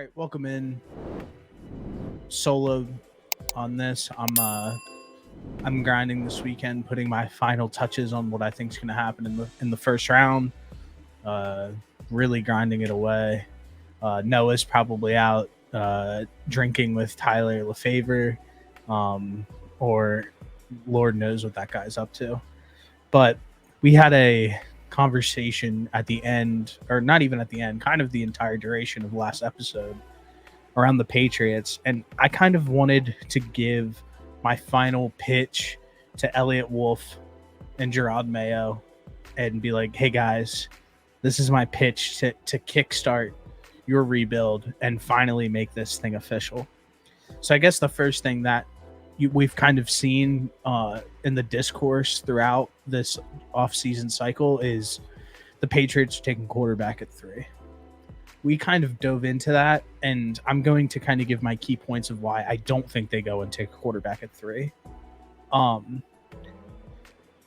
right, welcome in. Solo on this. I'm grinding this weekend, putting my final touches on what I think is going to happen in the first round. Uh, really grinding it away. Noah's probably out drinking with Tyler Lefevre, or Lord knows what that guy's up to. But we had a conversation at the end, or not even at the end, kind of the entire duration of the last episode around the Patriots. And I kind of wanted to give my final pitch to Elliott Wolf and Gerard Mayo and be like, hey guys, this is my pitch to kickstart your rebuild and finally make this thing official. So I guess the first thing that we've kind of seen in the discourse throughout this offseason cycle is the Patriots are taking quarterback at 3. We kind of dove into that, and I'm going to kind of give my key points of why I don't think they go and take a quarterback at 3.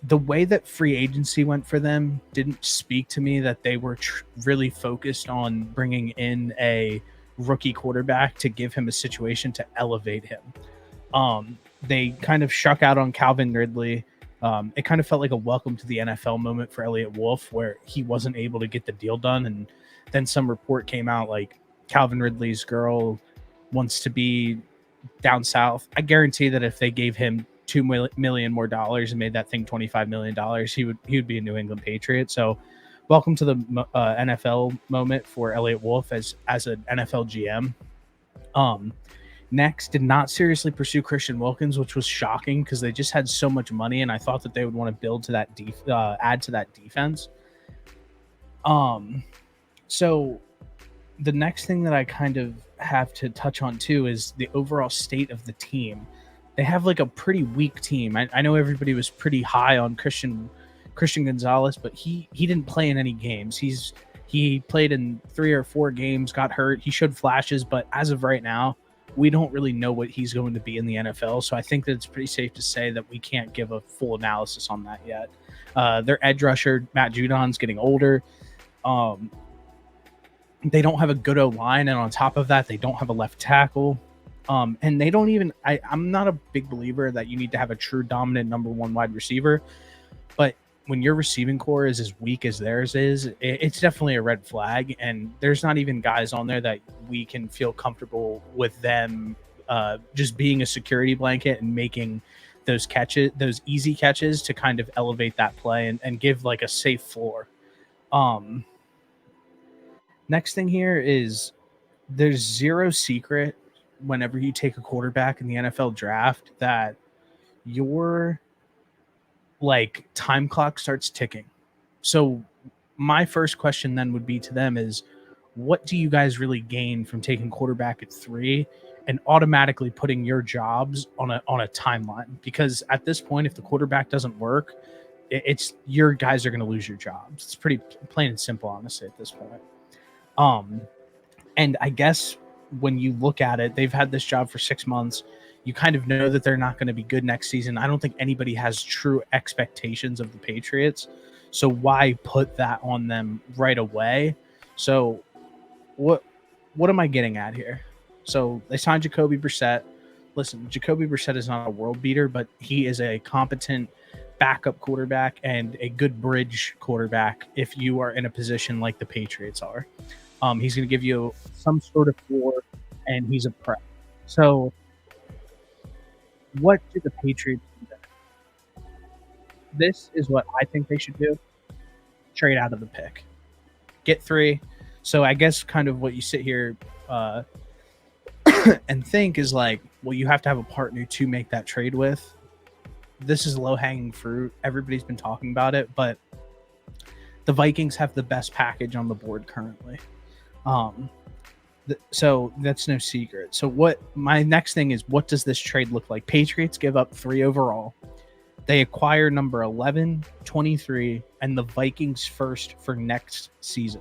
The way that free agency went for them didn't speak to me that they were really focused on bringing in a rookie quarterback to give him a situation to elevate him. They kind of shuck out on Calvin Ridley. It kind of felt like a welcome to the NFL moment for Elliott Wolf, where he wasn't able to get the deal done. And then some report came out like Calvin Ridley's girl wants to be down south. I guarantee that if they gave him $2 million more and made that thing $25 million, he would be a New England Patriot. So welcome to the NFL moment for Elliott Wolf as an NFL GM. Next, did not seriously pursue Christian Wilkins, which was shocking because they just had so much money, and I thought that they would want to build to that add to that defense. So the next thing that I kind of have to touch on too is the overall state of the team. They have like a pretty weak team. I know everybody was pretty high on Christian Gonzalez, but he didn't play in any games. He played in 3 or 4 games, got hurt. He showed flashes, but as of right now, we don't really know what he's going to be in the NFL. So I think that it's pretty safe to say that we can't give a full analysis on that yet. Their edge rusher, Matt Judon's getting older. They don't have a good O-line, and on top of that, they don't have a left tackle. And they don't even I'm not a big believer that you need to have a true dominant number 1 wide receiver, but when your receiving core is as weak as theirs is, it's definitely a red flag. And there's not even guys on there that we can feel comfortable with them just being a security blanket and making those catches, those easy catches to kind of elevate that play and give like a safe floor. Next thing here is there's zero secret whenever you take a quarterback in the NFL draft that your like time clock starts ticking. So my first question then would be to them is, what do you guys really gain from taking quarterback at 3 and automatically putting your jobs on a timeline? Because at this point, if the quarterback doesn't work, it's your guys are going to lose your jobs. It's pretty plain and simple, honestly, at this point. And I guess when you look at it, they've had this job for 6 months. You kind of know that they're not going to be good next season. I don't think anybody has true expectations of the Patriots. So why put that on them right away? So what am I getting at here? So they signed Jacoby Brissett. Listen, Jacoby Brissett is not a world beater, but he is a competent backup quarterback and a good bridge quarterback if you are in a position like the Patriots are. He's going to give you some sort of floor, and he's a prep. So what do the Patriots do? This is what I think they should do. Trade out of the pick. Get 3. So I guess kind of what you sit here and think is like, well, you have to have a partner to make that trade with. This is low-hanging fruit. Everybody's been talking about it, but the Vikings have the best package on the board currently. So that's no secret. So what my next thing is, what does this trade look like? Patriots give up 3 overall. They acquire number 11, 23, and the Vikings first for next season.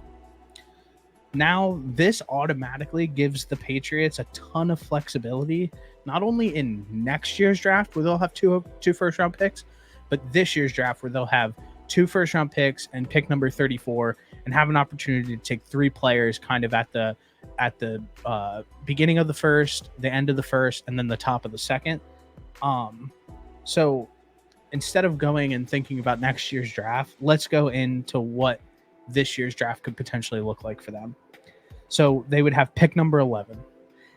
Now, this automatically gives the Patriots a ton of flexibility, not only in next year's draft where they'll have two first-round picks, but this year's draft where they'll have 2 first-round picks and pick number 34 and have an opportunity to take 3 players kind of at the at the beginning of the first, the end of the first, and then the top of the second. So instead of going and thinking about next year's draft, let's go into what this year's draft could potentially look like for them. So they would have pick number 11.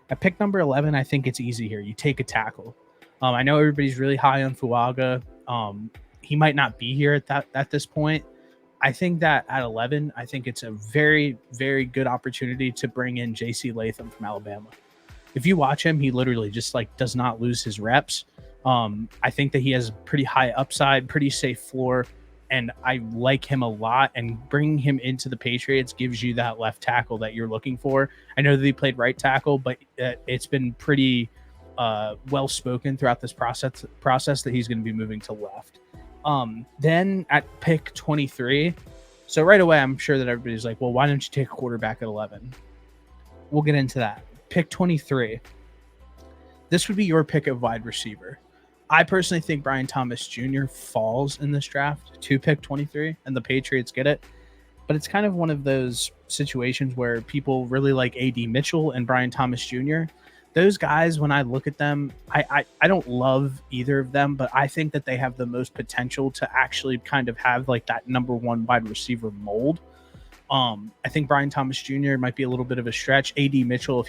At pick number 11, I think it's easy here. You take a tackle. I know everybody's really high on Fuaga. He might not be here at this point. I think that at 11, I think it's a very, very good opportunity to bring in J.C. Latham from Alabama. If you watch him, he literally just like does not lose his reps. I think that he has pretty high upside, pretty safe floor, and I like him a lot. And bringing him into the Patriots gives you that left tackle that you're looking for. I know that he played right tackle, but it's been pretty well spoken throughout this process that he's going to be moving to left. Then at pick 23, so right away, I'm sure that everybody's like, well, why don't you take a quarterback at 11? We'll get into that. Pick 23. This would be your pick of wide receiver. I personally think Brian Thomas Jr. falls in this draft to pick 23, and the Patriots get it. But it's kind of one of those situations where people really like A.D. Mitchell and Brian Thomas Jr. Those guys, when I look at them, I don't love either of them, but I think that they have the most potential to actually kind of have like that number one wide receiver mold. I think Brian Thomas Jr. might be a little bit of a stretch. A.D. Mitchell,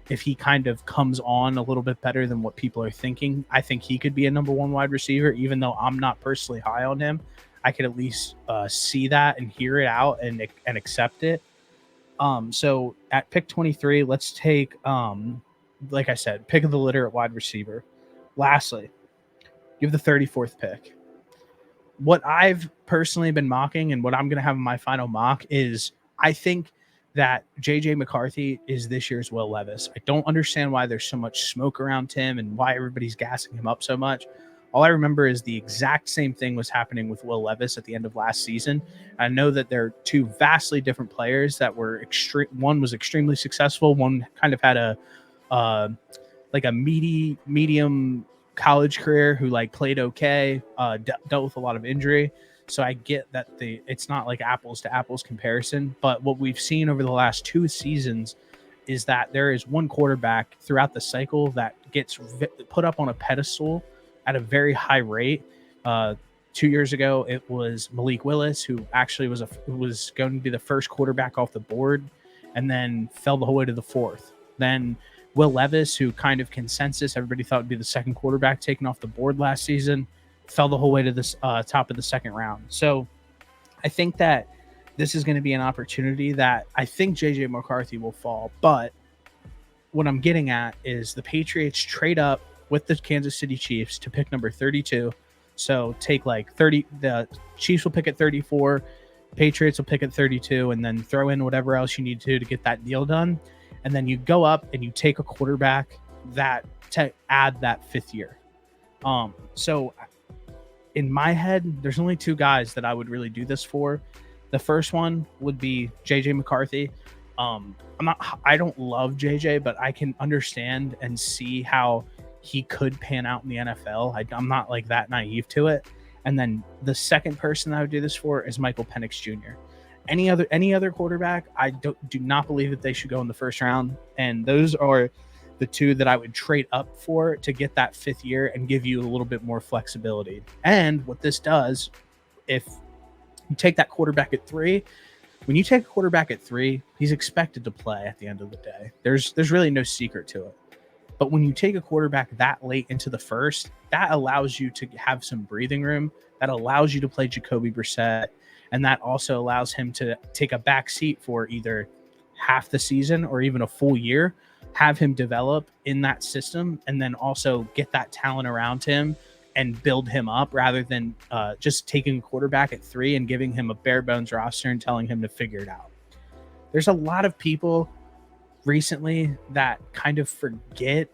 if he kind of comes on a little bit better than what people are thinking, I think he could be a number one wide receiver, even though I'm not personally high on him. I could at least see that and hear it out and accept it. So at pick 23, let's take, like I said, pick of the litter at wide receiver. Lastly, you have the 34th pick. What I've personally been mocking and what I'm going to have in my final mock is I think that J.J. McCarthy is this year's Will Levis. I don't understand why there's so much smoke around Tim and why everybody's gassing him up so much. All I remember is the exact same thing was happening with Will Levis at the end of last season. I know that they're two vastly different players that were one was extremely successful. One kind of had a medium college career who like played okay, dealt with a lot of injury. So I get that it's not like apples to apples comparison, but what we've seen over the last 2 seasons is that there is one quarterback throughout the cycle that gets put up on a pedestal at a very high rate. 2 years ago, it was Malik Willis, who actually was going to be the first quarterback off the board, and then fell the whole way to the 4th. Then Will Levis, who kind of consensus everybody thought would be the second quarterback taken off the board last season, fell the whole way to this top of the second round. So I think that this is going to be an opportunity that I think J.J. McCarthy will fall. But what I'm getting at is the Patriots trade up with the Kansas City Chiefs to pick number 32. So take like 30, the Chiefs will pick at 34, Patriots will pick at 32, and then throw in whatever else you need to get that deal done. And then you go up and you take a quarterback that to add that 5th year. So in my head, there's only 2 guys that I would really do this for. The first one would be JJ McCarthy. I don't love JJ, but I can understand and see how he could pan out in the NFL. I'm not like that naive to it. And then the second person I would do this for is Michael Penix Jr. Any other quarterback, I do not believe that they should go in the first round. And those are the 2 that I would trade up for to get that 5th year and give you a little bit more flexibility. And what this does, if you take that quarterback at 3, when you take a quarterback at 3, he's expected to play at the end of the day. There's really no secret to it. But when you take a quarterback that late into the first, that allows you to have some breathing room. That allows you to play Jacoby Brissett. And that also allows him to take a back seat for either half the season or even a full year, have him develop in that system, and then also get that talent around him and build him up rather than just taking a quarterback at 3 and giving him a bare bones roster and telling him to figure it out. There's a lot of people recently that kind of forget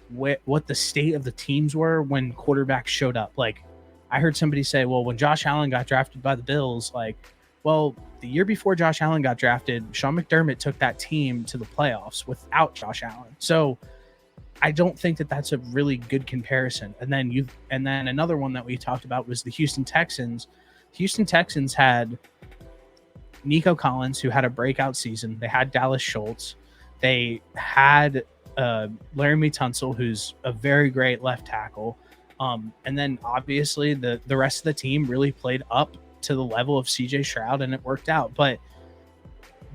what the state of the teams were when quarterbacks showed up. Like, I heard somebody say, well, when Josh Allen got drafted by the Bills, like, well, the year before Josh Allen got drafted, Sean McDermott took that team to the playoffs without Josh Allen. So I don't think that that's a really good comparison. And then another one that we talked about was the Houston Texans. Houston Texans had Nico Collins, who had a breakout season. They had Dallas Schultz. They had Laramie Tunsil, who's a very great left tackle. And then obviously the rest of the team really played up to the level of CJ Stroud, and it worked out. But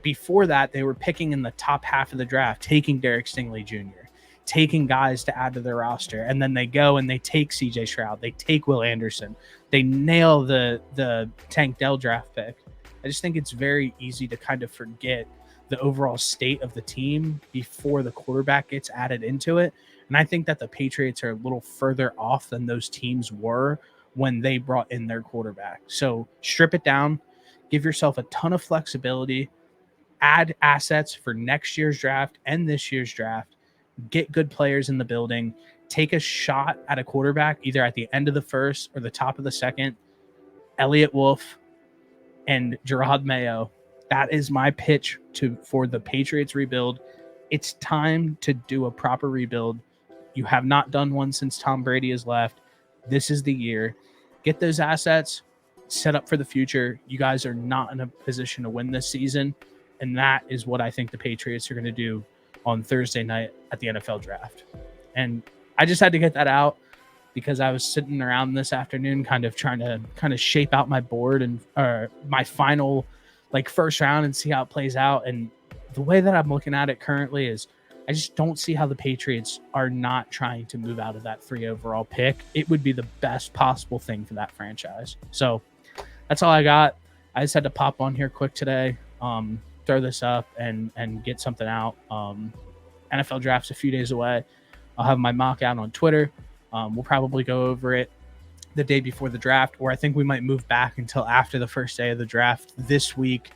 before that, they were picking in the top half of the draft, taking Derek Stingley Jr., taking guys to add to their roster. And then they go and they take CJ Stroud, they take Will Anderson, they nail the Tank Dell draft pick. I just think it's very easy to kind of forget the overall state of the team before the quarterback gets added into it. And I think that the Patriots are a little further off than those teams were when they brought in their quarterback. So strip it down, give yourself a ton of flexibility, add assets for next year's draft and this year's draft, get good players in the building, take a shot at a quarterback either at the end of the first or the top of the second. Elliott Wolf and Gerard Mayo. That is my pitch for the Patriots rebuild. It's time to do a proper rebuild. You have not done one since Tom Brady has left. This is the year. Get those assets, set up for the future. You guys are not in a position to win this season, and that is what I think the Patriots are going to do on Thursday night at the NFL draft. And I just had to get that out because I was sitting around this afternoon kind of trying to shape out my board and my final first round and see how it plays out. And the way that I'm looking at it currently is I just don't see how the Patriots are not trying to move out of that 3 overall pick. It would be the best possible thing for that franchise. So that's all I got. I just had to pop on here quick today, throw this up and get something out. NFL draft's a few days away. I'll have my mock out on Twitter. We'll probably go over it the day before the draft, or I think we might move back until after the first day of the draft this week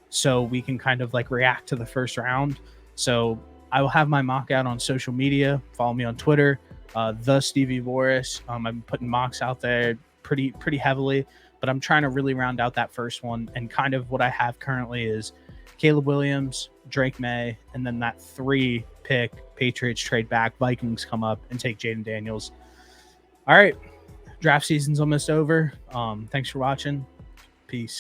so we can kind of react to the first round. So I will have my mock out on social media. Follow me on Twitter, the Stevie Boris. I'm putting mocks out there pretty heavily, but I'm trying to really round out that first one. And kind of what I have currently is Caleb Williams, Drake May, and then that 3 pick Patriots trade back, Vikings come up and take Jaden Daniels. All right, draft season's almost over. Thanks for watching. Peace.